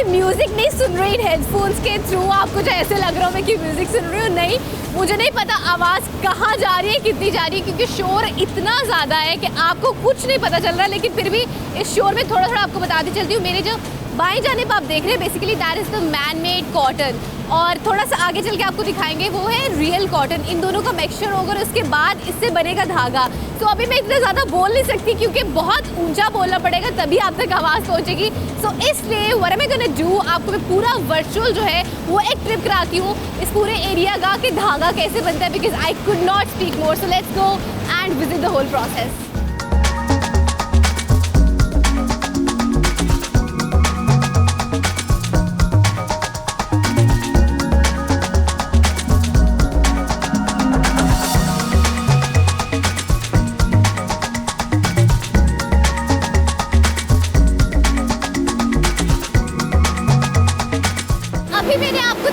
Music नहीं सुन रही headphones के थ्रू, आपको जो ऐसे लग रहा हो मैं कि म्यूजिक सुन रही हूँ, नहीं, मुझे नहीं पता आवाज़ कहाँ जा रही है, कितनी जा रही है, क्योंकि शोर इतना ज़्यादा है कि आपको कुछ नहीं पता चल रहा। लेकिन फिर भी इस शोर में थोड़ा थोड़ा आपको बताती चलती हूँ। मेरे जो बाएं जाने पर आप देख रहे हैं basically that is the man made cotton, और थोड़ा सा आगे चल के आपको दिखाएंगे वो है रियल कॉटन। इन दोनों का मिक्सचर होगा और उसके बाद इससे बनेगा धागा। तो अभी मैं इतना ज़्यादा बोल नहीं सकती क्योंकि बहुत ऊंचा बोलना पड़ेगा तभी आप तक आवाज़ पहुंचेगी। सो इसलिए what am I gonna do, आपको मैं पूरा वर्चुअल जो है वो एक ट्रिप कराती हूँ इस पूरे एरिया का कि धागा कैसे बनता है, because I could not speak more. So let's go and visit the whole process.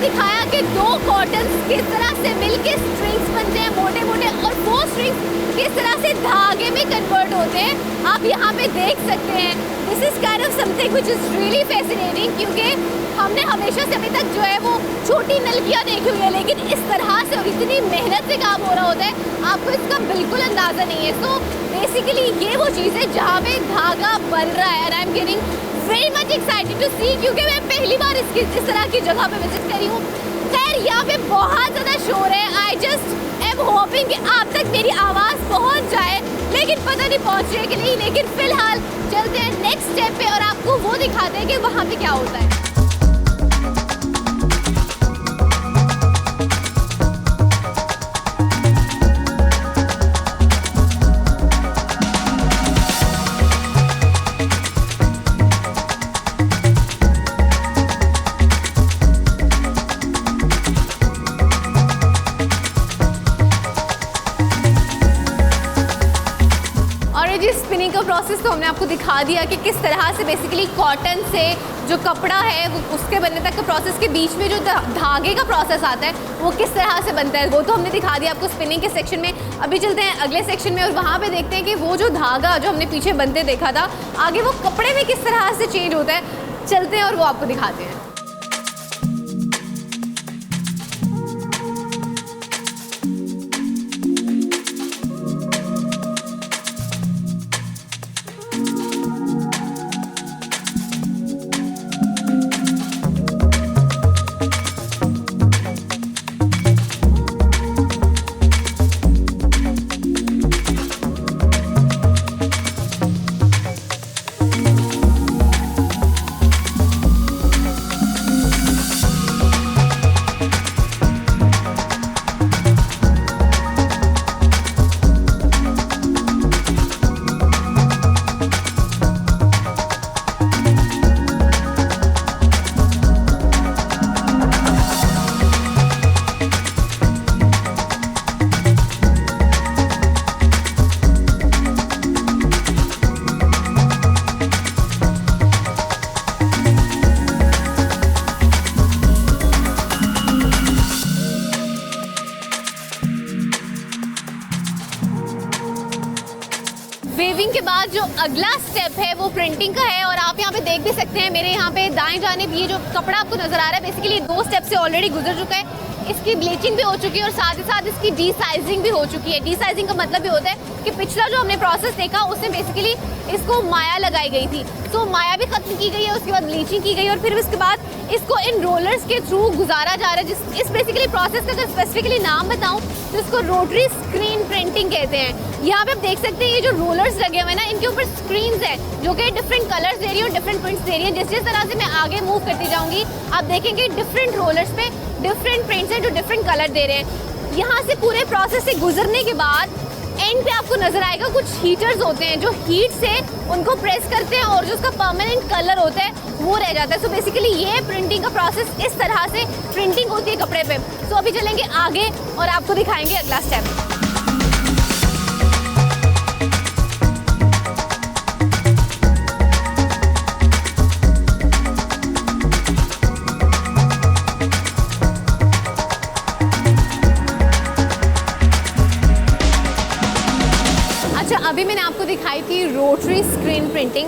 दिखाया कि दो कॉटन किस तरह से मिलके स्ट्रिंग्स बनते हैं मोटे मोटे, और वो स्ट्रिंग्स किस तरह से धागे में कन्वर्ट होते हैं। आप यहाँ पे देख सकते हैं this is kind of something which is really fascinating, क्योंकि हमने हमेशा से अभी तक जो है वो छोटी नलकियाँ देखी हुई है, लेकिन इस तरह से और इतनी मेहनत से काम हो रहा होता है आपको इसका बिल्कुल अंदाज़ा नहीं है। सो बेसिकली ये वो चीज़ है जहाँ पे धागा बन रहा है, and I am getting very much excited to see, क्योंकि मैं पहली बार इस तरह की जगह पे विजिट करी हूँ। खैर यहाँ पे बहुत ज़्यादा शोर है, आई जस्ट एम होपिंग कि आप तक मेरी आवाज़ पहुँच जाए, लेकिन पता नहीं पहुँच रही है कि नहीं। लेकिन फिलहाल चलते हैं नेक्स्ट स्टेप पे और आपको वो दिखाते हैं कि वहाँ पे क्या होता है। स्पिनिंग का प्रोसेस तो हमने आपको दिखा दिया कि किस तरह से बेसिकली कॉटन से जो कपड़ा है उसके बनने तक का प्रोसेस के बीच में जो धागे का प्रोसेस आता है वो किस तरह से बनता है, वो तो हमने दिखा दिया आपको स्पिनिंग के सेक्शन में। अभी चलते हैं अगले सेक्शन में और वहाँ पे देखते हैं कि वो जो धागा जो हमने पीछे बनते देखा था आगे वो कपड़े में किस तरह से चेंज होता है। चलते हैं और वो आपको दिखाते हैं। वेविंग के बाद जो अगला स्टेप है वो प्रिंटिंग का है, और आप यहाँ पे देख भी सकते हैं मेरे यहाँ पे दाएं जानिब ये जो कपड़ा आपको नजर आ रहा है बेसिकली 2 स्टेप से ऑलरेडी गुजर चुका है। इसकी ब्लीचिंग भी हो चुकी है और साथ ही साथ इसकी डी साइजिंग भी हो चुकी है। डी साइजिंग का मतलब ये होता है कि पिछला जो हमने प्रोसेस देखा उसमें बेसिकली इसको माया लगाई गई थी, तो माया भी खत्म की गई है, उसके बाद ब्लीचिंग की गई और फिर उसके बाद इसको इन रोलर्स के थ्रू गुजारा जा रहा है। इस बेसिकली प्रोसेस का अगर स्पेसिफिकली नाम बताऊं तो इसको रोटरी स्क्रीन प्रिंटिंग कहते हैं। यहाँ पे आप देख सकते हैं ये जो रोलर्स लगे हुए हैं ना इनके ऊपर स्क्रीन्स है जो कि डिफरेंट कलर्स दे रही है और डिफरेंट प्रिंट्स दे रही है। जिस तरह से मैं आगे मूव करती जाऊंगी आप देखेंगे डिफरेंट रोलर्स पे डिफरेंट प्रिंट्स हैं जो डिफरेंट कलर दे रहे हैं। यहाँ से पूरे प्रोसेस से गुजरने के बाद एंड पे आपको नजर आएगा कुछ हीटर्स होते हैं जो हीट से उनको प्रेस करते हैं और जो उसका परमानेंट कलर होता है वो रह जाता है। सो बेसिकली ये प्रिंटिंग का प्रोसेस इस तरह से प्रिंटिंग होती है कपड़े पे। सो अभी चलेंगे आगे और आपको दिखाएंगे अगला स्टेप। अभी मैंने आपको दिखाई थी रोटरी स्क्रीन प्रिंटिंग।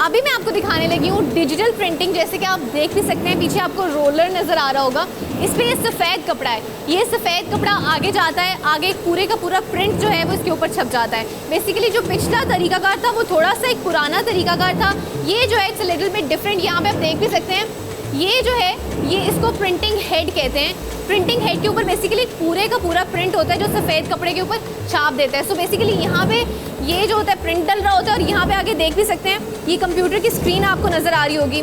अभी मैं आपको दिखाने लगी हूँ डिजिटल प्रिंटिंग। जैसे कि आप देख भी सकते हैं, पीछे आपको रोलर नज़र आ रहा होगा। इस पे ये सफ़ेद कपड़ा है, ये सफ़ेद कपड़ा आगे जाता है, आगे पूरे का पूरा प्रिंट जो है वो इसके ऊपर छप जाता है। बेसिकली जो पिछला तरीकाकार था वो थोड़ा सा एक पुराना तरीकाकार था, ये जो है इट्स लिटिल बिट डिफरेंट। यहाँ पे आप देख भी सकते हैं, ये जो है ये इसको प्रिंटिंग हेड कहते हैं। प्रिंटिंग हेड के ऊपर बेसिकली पूरे का पूरा प्रिंट होता है जो सफ़ेद कपड़े के ऊपर छाप देता है। सो बेसिकली यहाँ पे ये जो होता है प्रिंट डल रहा होता है, और यहाँ पे आगे देख भी सकते हैं, ये कंप्यूटर की स्क्रीन आपको नज़र आ रही होगी,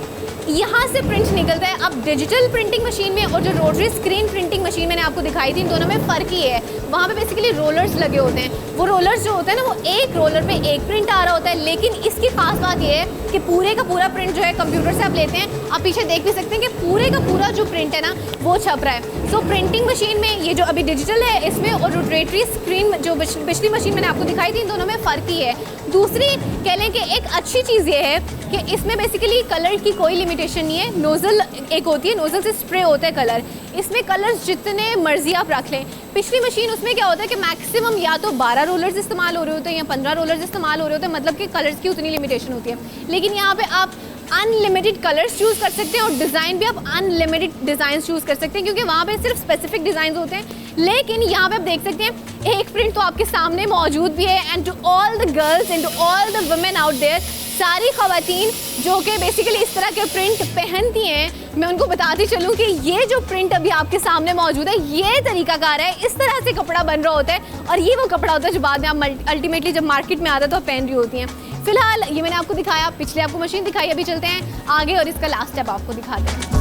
यहाँ से प्रिंट निकलता है। अब डिजिटल प्रिंटिंग मशीन में और जो रोटरी स्क्रीन प्रिंटिंग मशीन मैंने आपको दिखाई थी, इन दोनों में फ़र्क ही है। वहाँ पे बेसिकली रोलर्स लगे होते हैं, वो रोलर्स जो होते हैं ना, वो एक रोलर पे एक प्रिंट आ रहा होता है। लेकिन इसकी खास बात ये है कि पूरे का पूरा प्रिंट जो है कंप्यूटर से आप लेते हैं। आप पीछे देख भी सकते हैं कि पूरे का पूरा जो प्रिंट है ना वो छप रहा है। सो प्रिंटिंग मशीन में ये जो अभी डिजिटल है इसमें, और रोटरी स्क्रीन जो पिछली मशीन मैंने आपको दिखाई थी, इन दोनों में फ़र्क ही है। दूसरी कह लें कि एक अच्छी चीज़ ये है कि इसमें बेसिकली कलर की कोई लिमिटेशन नहीं है। नोज़ल एक होती है, नोज़ल से स्प्रे होता है कलर, इसमें कलर्स जितने मर्जी आप रख लें। पिछली मशीन उसमें क्या होता है कि मैक्सिमम या तो 12 रोलर्स इस्तेमाल हो रहे होते हैं या 15 रोलर्स इस्तेमाल हो रहे होते हैं, मतलब कि कलर्स की उतनी लिमिटेशन होती है। लेकिन यहाँ पे आप अनलिमिटेड कलर्स चूज़ कर सकते हैं और डिज़ाइन भी आप अनलिमिटेड डिज़ाइन चूज़ कर सकते हैं, क्योंकि वहाँ पे सिर्फ स्पेसिफिक डिज़ाइन होते हैं। लेकिन यहाँ पे आप देख सकते हैं एक प्रिंट तो आपके सामने मौजूद भी है। And to all the girls and to all the women out there, सारी ख़वातीन जो कि बेसिकली इस तरह के प्रिंट पहनती हैं, मैं उनको बताती चलूँ कि ये जो प्रिंट अभी आपके सामने मौजूद है, ये तरीकाकार है, इस तरह से कपड़ा बन रहा होता है। और ये वो कपड़ा होता है जो बाद में आप अल्टीमेटली जब मार्केट में आता है तो आप पहन रही होती हैं। फिलहाल ये मैंने आपको दिखाया, पिछले आपको मशीन दिखाई, अभी चलते हैं आगे और इसका लास्ट स्टेप आपको दिखाते हैं।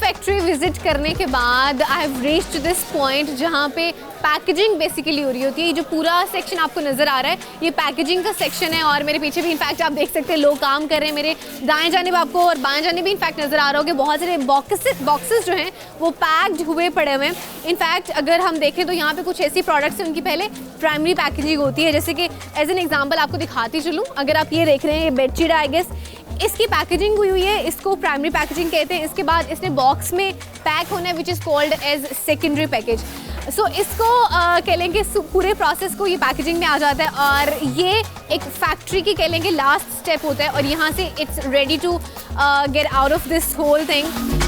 फैक्ट्री विजिट करने के बाद I have reached this point जहाँ पे पैकेजिंग बेसिकली हो रही होती है। ये जो पूरा सेक्शन आपको नज़र आ रहा है ये पैकेजिंग का सेक्शन है, और मेरे पीछे भी इनफैक्ट आप देख सकते हैं लोग काम कर रहे हैं। मेरे दाएं जानिब आपको और बाएं जानिब भी इनफैक्ट नज़र आ रहा होगा बहुत सारे बॉक्सेस जो हैं वो पैक्ड हुए पड़े हुए हैं। इनफैक्ट अगर हम देखें तो यहाँ पे कुछ ऐसी प्रोडक्ट्स हैं उनकी पहले प्राइमरी पैकेजिंग होती है, जैसे कि एज एन एग्जाम्पल आपको दिखाती चलूँ। अगर आप ये देख रहे हैं, ये बेडशीट आई गेस, इसकी पैकेजिंग हुई है, इसको प्राइमरी पैकेजिंग कहते हैं। इसके बाद इसने बॉक्स में पैक होना है which is called as secondary package. So इसको कह लेंगे पूरे प्रोसेस को ये पैकेजिंग में आ जाता है, और ये एक फैक्ट्री की कह लेंगे लास्ट स्टेप होता है, और यहाँ से it's ready to get out of this whole thing.